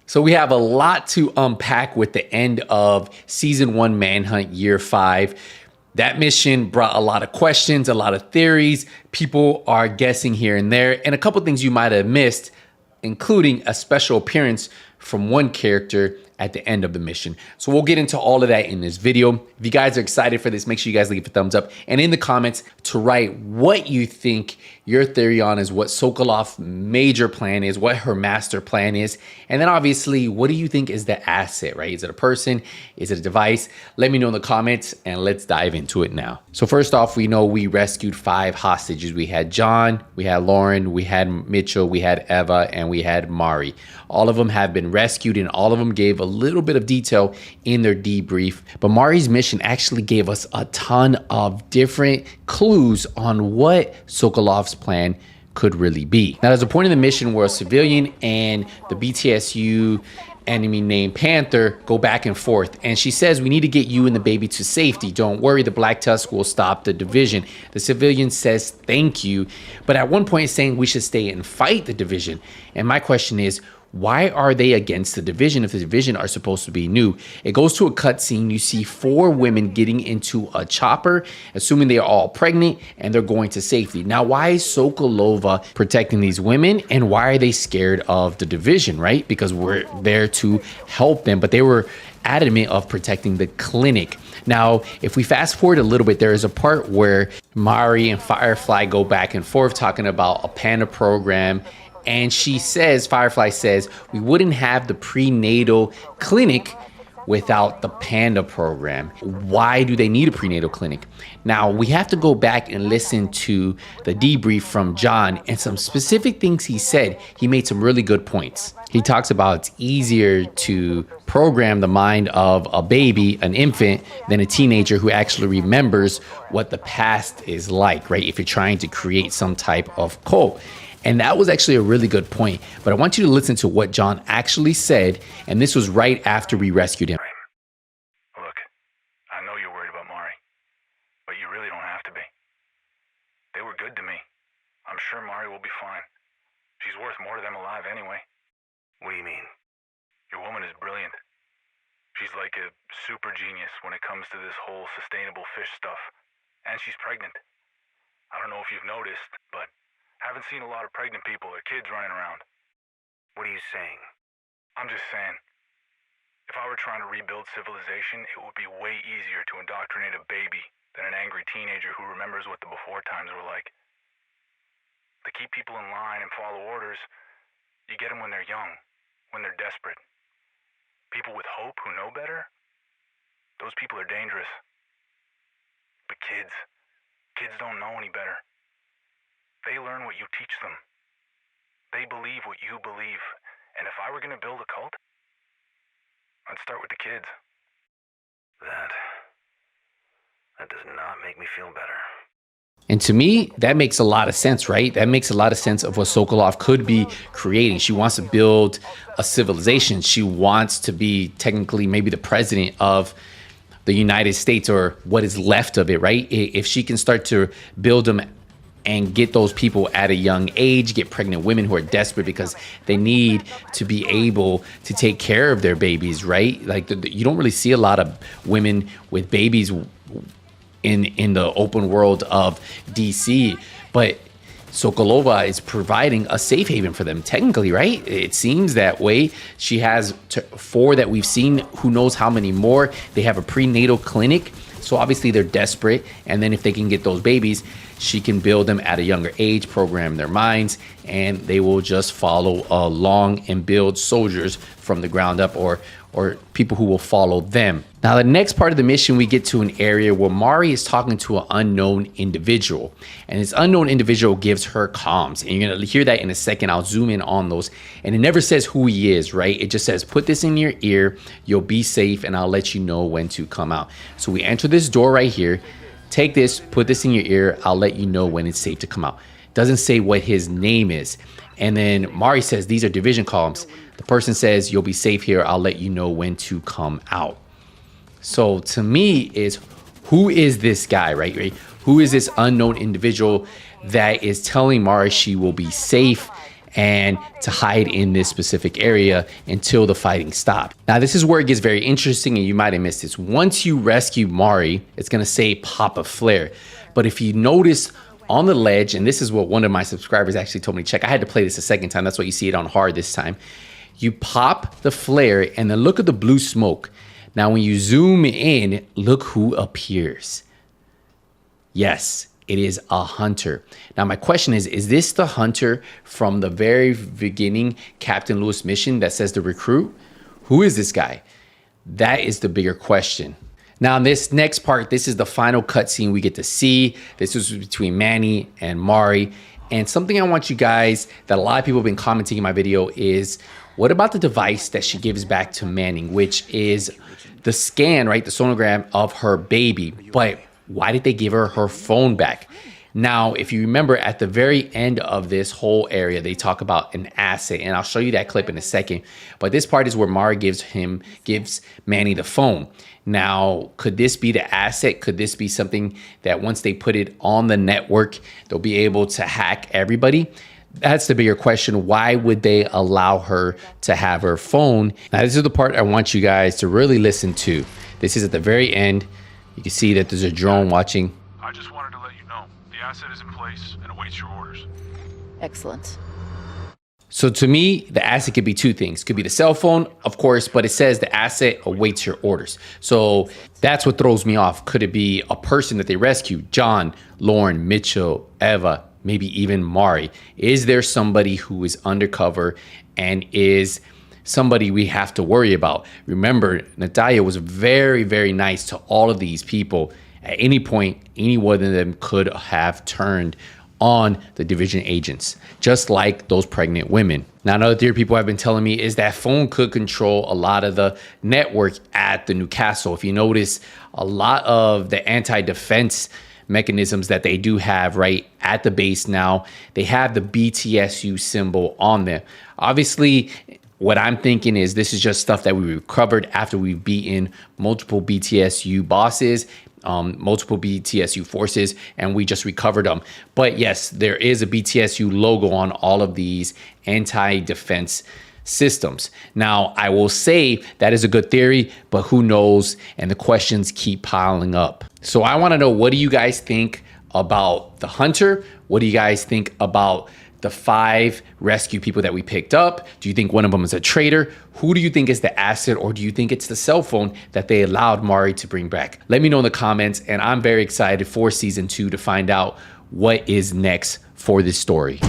So we have a lot to unpack with the end of season 1 Manhunt year 5. That mission brought a lot of questions, a lot of theories. People are guessing here and there, and a couple things you might have missed, including a special appearance from one character at the end of the mission. So we'll get into all of that in this video. If you guys are excited for this, make sure you guys leave a thumbs up and in the comments to write what you think your theory on is what Sokolov's major plan is, what her master plan is. And then obviously, what do you think is the asset, right? Is it a person? Is it a device? Let me know in the comments and let's dive into it now. So first off, we know we rescued 5 hostages. We had John, we had Lauren, we had Mitchell, we had Eva, and we had Mari. All of them have been rescued and all of them gave a little bit of detail in their debrief. But Mari's mission actually gave us a ton of different clues on what Sokolov's plan could really be. Now, there's a point in the mission where a civilian and the BTSU enemy named Panther go back and forth, and she says, we need to get you and the baby to safety. Don't worry, the Black Tusk will stop the division. The civilian says thank you, but at one point saying we should stay and fight the division. And my question is, why are they against the division if the division are supposed to be new? It goes to a cutscene. You see 4 women getting into a chopper, assuming they are all pregnant, and they're going to safety. Now, why is Sokolova protecting these women, and why are they scared of the division, right? Because we're there to help them, but they were adamant of protecting the clinic. Now, if we fast forward a little bit, there is a part where Mari and Firefly go back and forth talking about a panda program. And she says, Firefly says, we wouldn't have the prenatal clinic without the panda program. Why do they need a prenatal clinic? Now, we have to go back and listen to the debrief from John and some specific things he said. He made some really good points. He talks about it's easier to program the mind of a baby, an infant, than a teenager who actually remembers what the past is like, right? If you're trying to create some type of cult. And that was actually a really good point. But I want you to listen to what John actually said. And this was right after we rescued him. Look, I know you're worried about Mari, but you really don't have to be. They were good to me. I'm sure Mari will be fine. She's worth more to them alive anyway. What do you mean? Your woman is brilliant. She's like a super genius when it comes to this whole sustainable fish stuff. And she's pregnant. I don't know if you've noticed, but haven't seen a lot of pregnant people or kids running around. What are you saying? I'm just saying, if I were trying to rebuild civilization, it would be way easier to indoctrinate a baby than an angry teenager who remembers what the before times were like. To keep people in line and follow orders, you get them when they're young, when they're desperate. People with hope who know better, those people are dangerous. But kids don't know any better. They learn what you teach them. They believe what you believe. And if I were going to build a cult, I'd start with the kids. That does not make me feel better. And to me, that makes a lot of sense, right? That makes a lot of sense of what Sokolov could be creating. She wants to build a civilization. She wants to be technically maybe the president of the United States or what is left of it, right? If she can start to build them and get those people at a young age, get pregnant women who are desperate because they need to be able to take care of their babies, right? Like you don't really see a lot of women with babies in the open world of DC, but Sokolova is providing a safe haven for them technically, right? It seems that way. She has 4 that we've seen, who knows how many more. They have a prenatal clinic. So obviously they're desperate. And then if they can get those babies, she can build them at a younger age, program their minds, and they will just follow along and build soldiers from the ground up or people who will follow them. Now, the next part of the mission, we get to an area where Mari is talking to an unknown individual. And this unknown individual gives her comms. And you're going to hear that in a second. I'll zoom in on those. And it never says who he is, right? It just says, put this in your ear. You'll be safe, and I'll let you know when to come out. So we enter this door right here. Take this, put this in your ear. I'll let you know when it's safe to come out. Doesn't say what his name is. And then Mari says, these are division columns. The person says, you'll be safe here. I'll let you know when to come out. So to me is, who is this guy, right? Who is this unknown individual that is telling Mari she will be safe and to hide in this specific area until the fighting stopped. Now, this is where it gets very interesting, and you might have missed this. Once you rescue Mari, it's gonna say pop a flare. But if you notice on the ledge, and this is what one of my subscribers actually told me to check. I had to play this a second time. That's why you see it on hard this time. You pop the flare and then look at the blue smoke. Now, when you zoom in, look who appears. Yes, it is a hunter. Now, my question is this the hunter from the very beginning Captain Lewis mission that says the recruit? Who is this guy? That is the bigger question. Now, in this next part, this is the final cutscene we get to see. This was between Manny and Mari. And something I want you guys, that a lot of people have been commenting in my video, is what about the device that she gives back to Manning, which is the scan, right? The sonogram of her baby. But why did they give her her phone back? Now, if you remember at the very end of this whole area, they talk about an asset, and I'll show you that clip in a second. But this part is where Mari gives Manny the phone. Now, could this be the asset? Could this be something that once they put it on the network, they'll be able to hack everybody? That's the bigger question. Why would they allow her to have her phone? Now, this is the part I want you guys to really listen to. This is at the very end. You can see that there's a drone watching. I just wanted to let you know the asset is in place and awaits your orders. Excellent. So to me, the asset could be two things. Could be the cell phone, of course, but it says the asset awaits your orders. So that's what throws me off. Could it be a person that they rescue? John, Lauren, Mitchell, Eva, maybe even Mari. Is there somebody who is undercover and is somebody we have to worry about? Remember, Natalia was very, very nice to all of these people. At any point, any one of them could have turned on the division agents, just like those pregnant women. Now, another theory people have been telling me is that phone could control a lot of the network at the new castle. If you notice, a lot of the anti-defense mechanisms that they do have right at the base now, they have the BTSU symbol on them. Obviously, what I'm thinking is this is just stuff that we recovered after we've beaten multiple BTSU bosses, multiple BTSU forces, and we just recovered them. But yes, there is a BTSU logo on all of these anti-defense systems. Now, I will say that is a good theory, but who knows? And the questions keep piling up. So I want to know, what do you guys think about the hunter? What do you guys think about the 5 rescue people that we picked up? Do you think one of them is a traitor? Who do you think is the asset, or do you think it's the cell phone that they allowed Mari to bring back? Let me know in the comments, and I'm very excited for season 2 to find out what is next for this story.